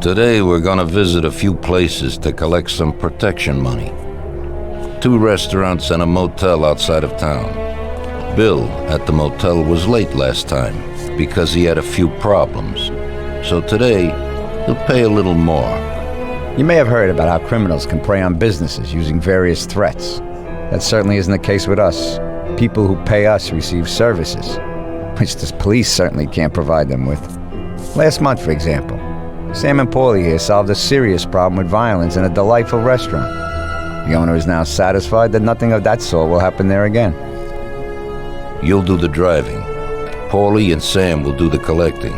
Today we're gonna visit a few places to collect some protection money. 2 restaurants and a motel outside of town. Bill at the motel was late last time because he had a few problems. So today, he'll pay a little more. You may have heard about how criminals can prey on businesses using various threats. That certainly isn't the case with us. People who pay us receive services, which the police certainly can't provide them with. Last month, for example, Sam and Paulie here solved a serious problem with violence in a delightful restaurant. The owner is now satisfied that nothing of that sort will happen there again. You'll do the driving. Paulie and Sam will do the collecting.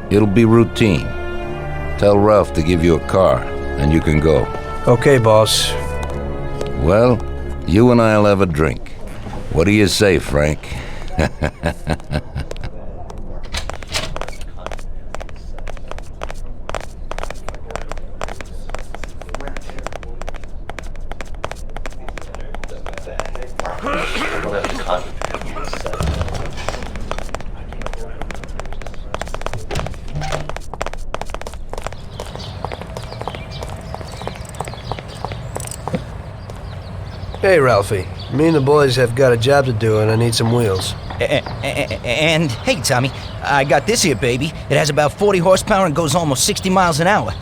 It'll be routine. Tell Ralph to give you a car, and you can go. Okay, boss. Well, you and I'll have a drink. What do you say, Frank? Hey, Ralphie. Me and the boys have got a job to do, and I need some wheels. And hey, Tommy, I got this here, baby. It has about 40 horsepower and goes almost 60 miles an hour.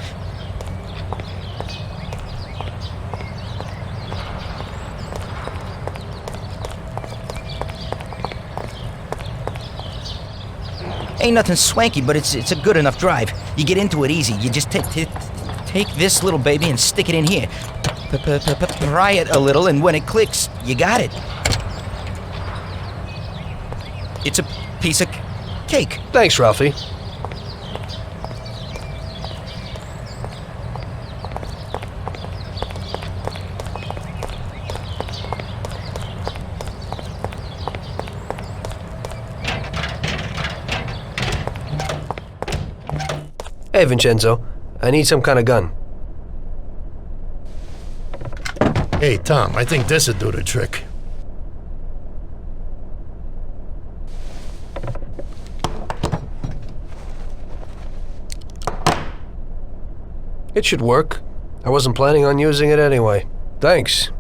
Ain't nothing swanky, but it's a good enough drive. You get into it easy. You just take this little baby and stick it in here. Pry it a little, and when it clicks, you got it. It's a piece of cake. Thanks, Ralphie. Hey, Vincenzo. I need some kind of gun. Hey, Tom, I think this'd do the trick. It should work. I wasn't planning on using it anyway. Thanks.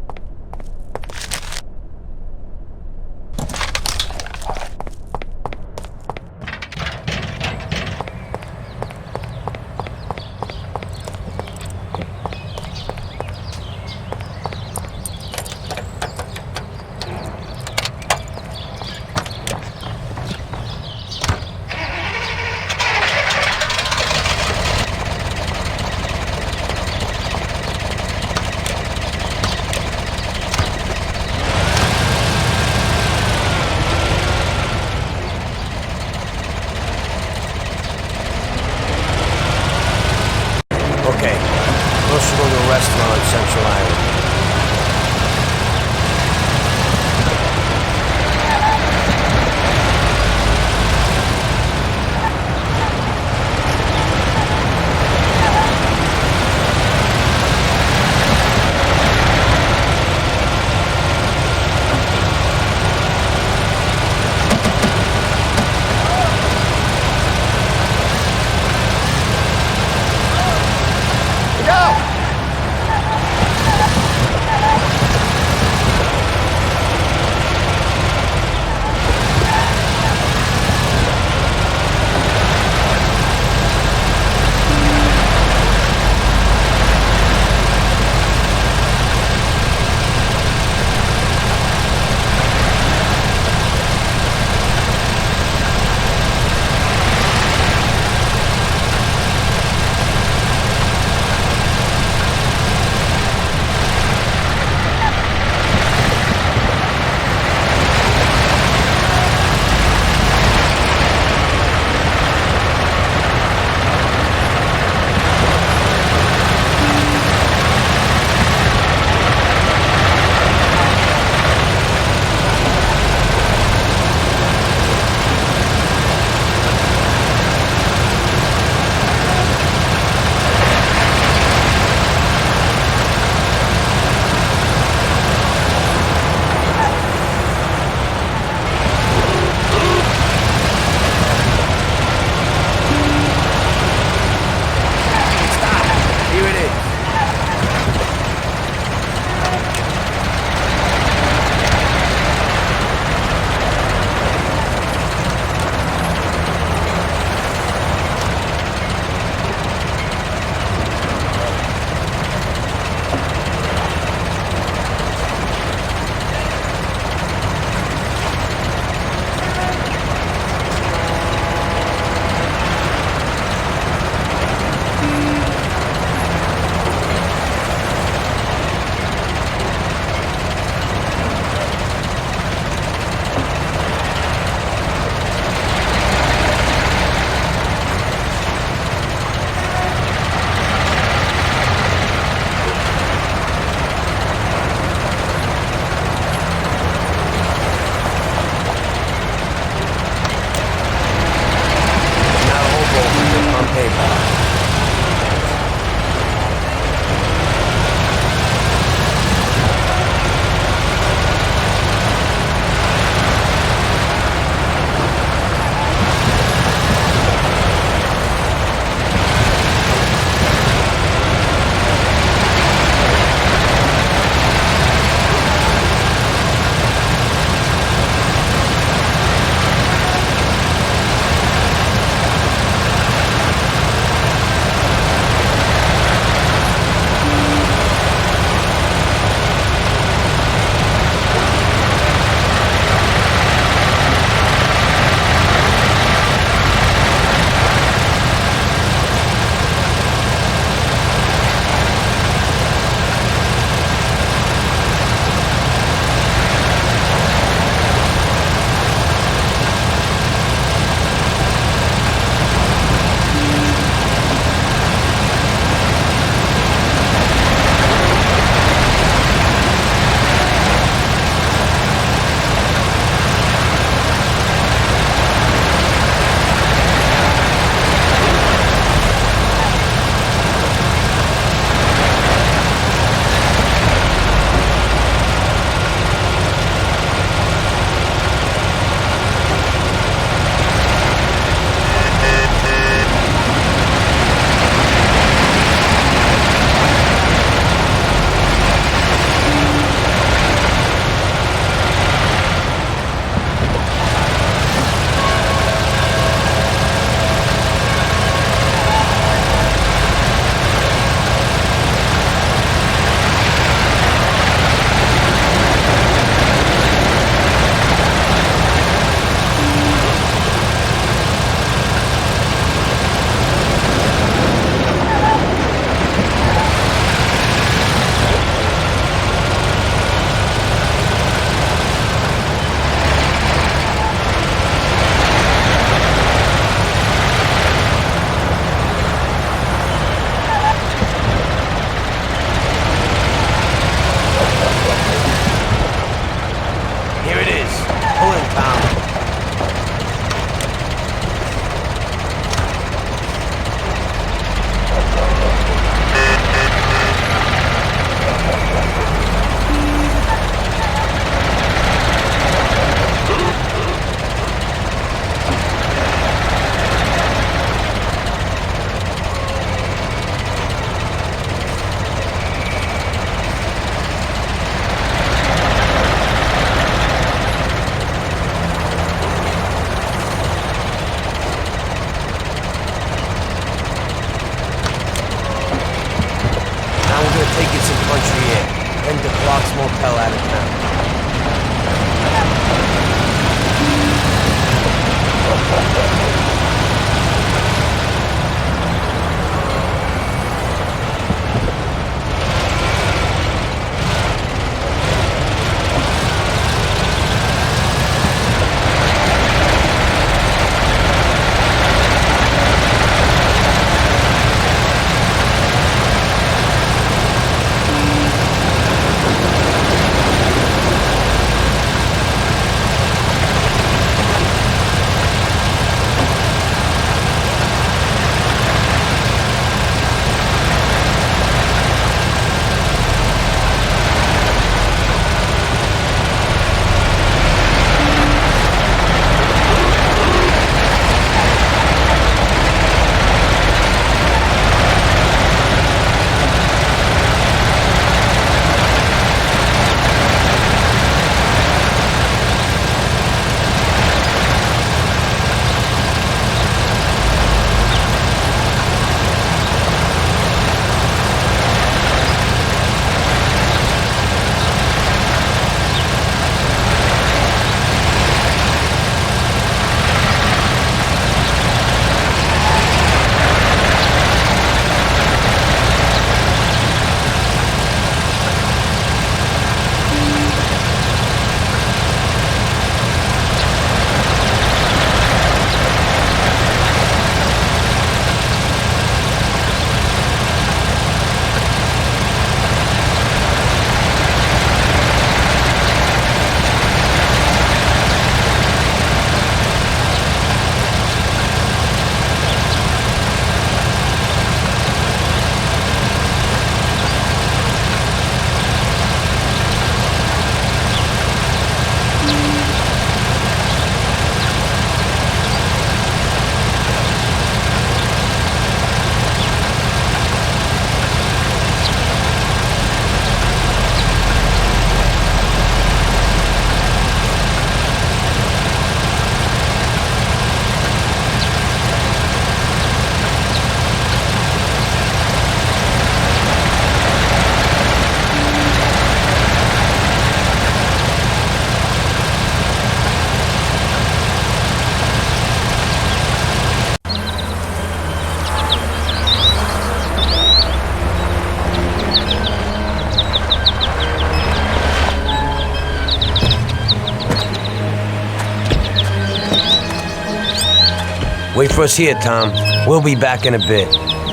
Wait for us here, Tom. We'll be back in a bit.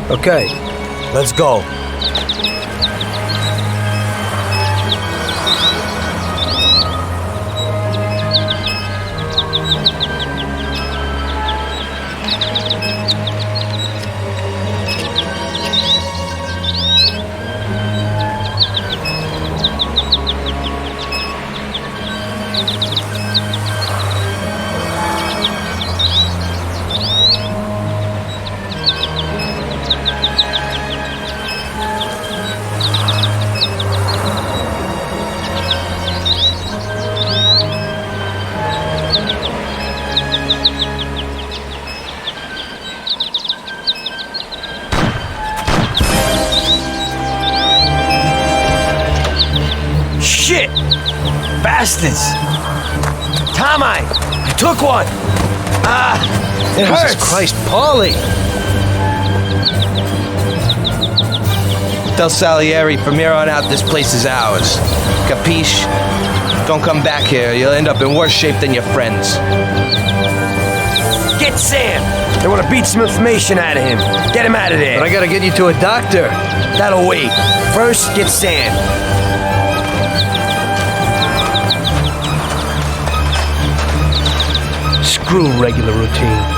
Okay. Let's go. Shit! Bastards! Tom, I took one! It hurts! Jesus Christ, Paulie! Tell Salieri from here on out this place is ours. Capiche? Don't come back here. You'll end up in worse shape than your friends. Get Sam! They want to beat some information out of him. Get him out of there. But I gotta get you to a doctor. That'll wait. First, get Sam. Screw regular routine.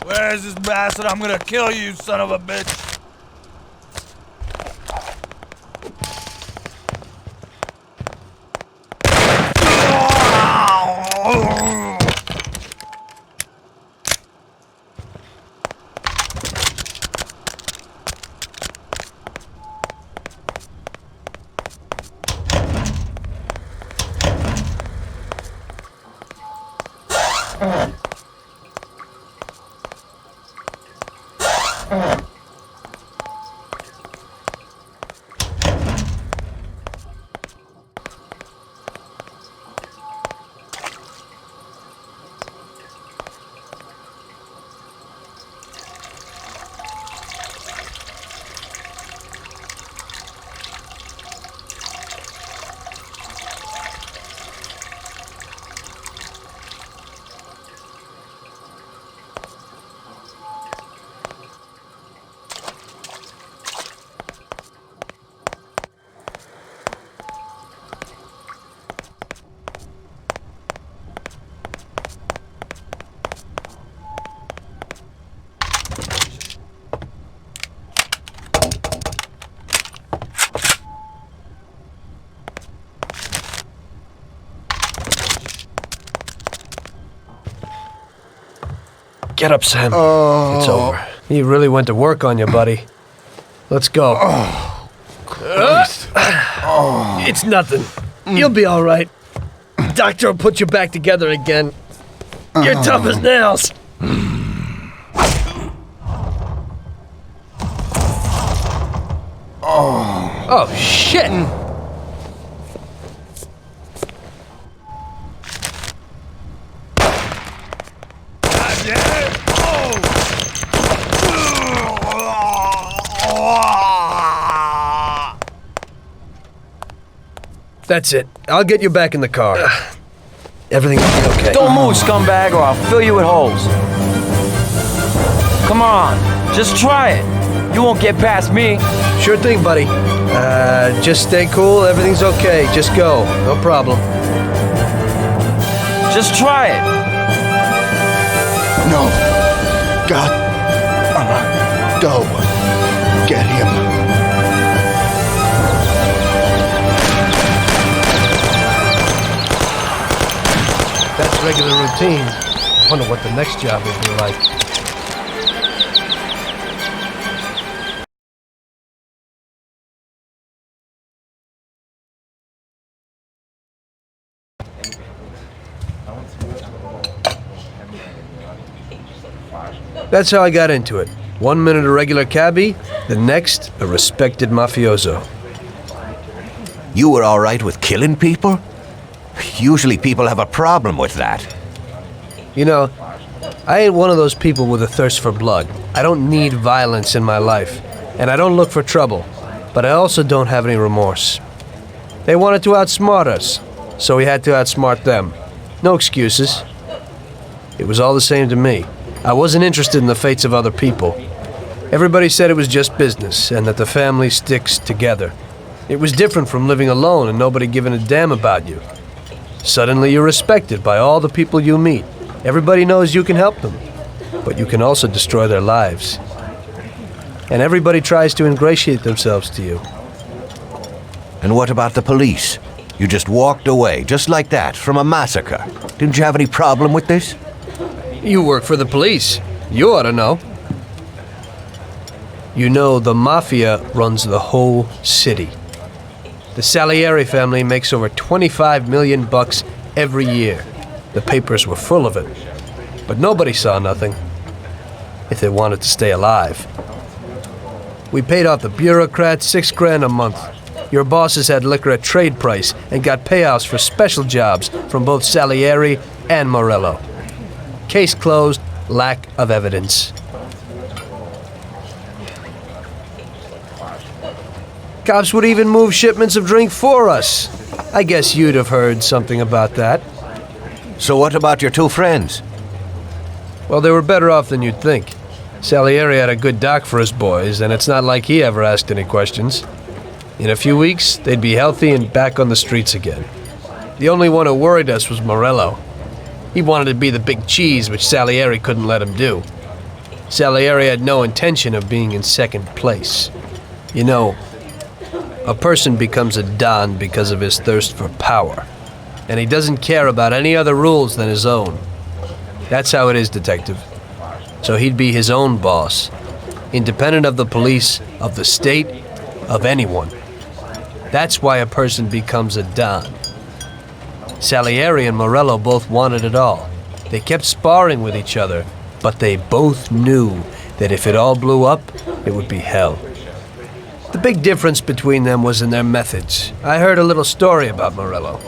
Where's this bastard? I'm gonna kill you, son of a bitch! Get up, Sam. It's over. He really went to work on you, buddy. Let's go. It's nothing. You'll be all right. Doctor will put you back together again. You're tough as nails. Oh, shit! That's it. I'll get you back in the car. Everything will be okay. Don't move, scumbag, or I'll fill you with holes. Come on, just try it. You won't get past me. Sure thing, buddy. Just stay cool. Everything's okay. Just go. No problem. Just try it. No. God. Go. Get him. That's regular routine. I wonder what the next job will be like. That's how I got into it. 1 minute a regular cabbie, the next a respected mafioso. You were all right with killing people? Usually people have a problem with that. You know, I ain't one of those people with a thirst for blood. I don't need violence in my life, and I don't look for trouble, but I also don't have any remorse. They wanted to outsmart us, so we had to outsmart them. No excuses. It was all the same to me. I wasn't interested in the fates of other people. Everybody said it was just business, and that the family sticks together. It was different from living alone and nobody giving a damn about you. Suddenly you're respected by all the people you meet. Everybody knows you can help them, but you can also destroy their lives. And everybody tries to ingratiate themselves to you. And what about the police? You just walked away, just like that, from a massacre. Didn't you have any problem with this? You work for the police. You ought to know. You know, the Mafia runs the whole city. The Salieri family makes over 25 million bucks every year. The papers were full of it. But nobody saw nothing. If they wanted to stay alive. We paid off the bureaucrats $6 grand a month. Your bosses had liquor at trade price and got payouts for special jobs from both Salieri and Morello. Case closed, lack of evidence. Cops would even move shipments of drink for us. I guess you'd have heard something about that. So what about your two friends? Well, they were better off than you'd think. Salieri had a good doc for his boys, and it's not like he ever asked any questions. In a few weeks, they'd be healthy and back on the streets again. The only one who worried us was Morello. He wanted to be the big cheese, which Salieri couldn't let him do. Salieri had no intention of being in second place. You know, a person becomes a Don because of his thirst for power, and he doesn't care about any other rules than his own. That's how it is, Detective. So he'd be his own boss, independent of the police, of the state, of anyone. That's why a person becomes a Don. Salieri and Morello both wanted it all. They kept sparring with each other, but they both knew that if it all blew up, it would be hell. The big difference between them was in their methods. I heard a little story about Morello.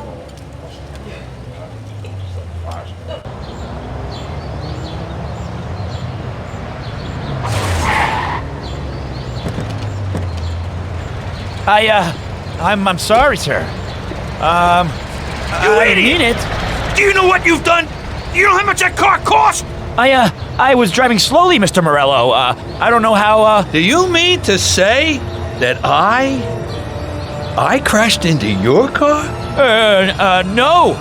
I'm sorry, sir. You I idiot! mean it. Do you know what you've done? Do you know how much that car cost? I was driving slowly, Mr. Morello. I don't know how, Do you mean to say that I crashed into your car? no.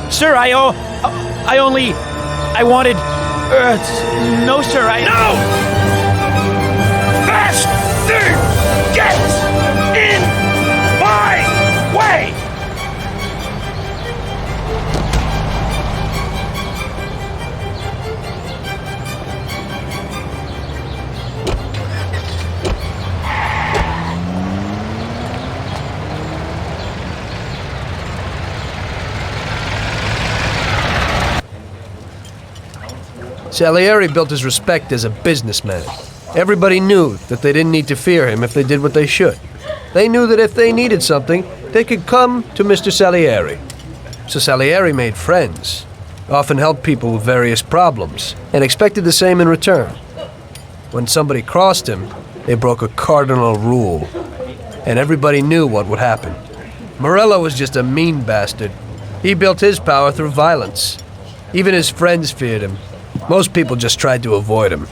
Sir, I wanted, no, sir, No! Bastard! Get in my way! Salieri built his respect as a businessman. Everybody knew that they didn't need to fear him if they did what they should. They knew that if they needed something, they could come to Mr. Salieri. So Salieri made friends, often helped people with various problems, and expected the same in return. When somebody crossed him, they broke a cardinal rule, and everybody knew what would happen. Morello was just a mean bastard. He built his power through violence. Even his friends feared him. Most people just tried to avoid him.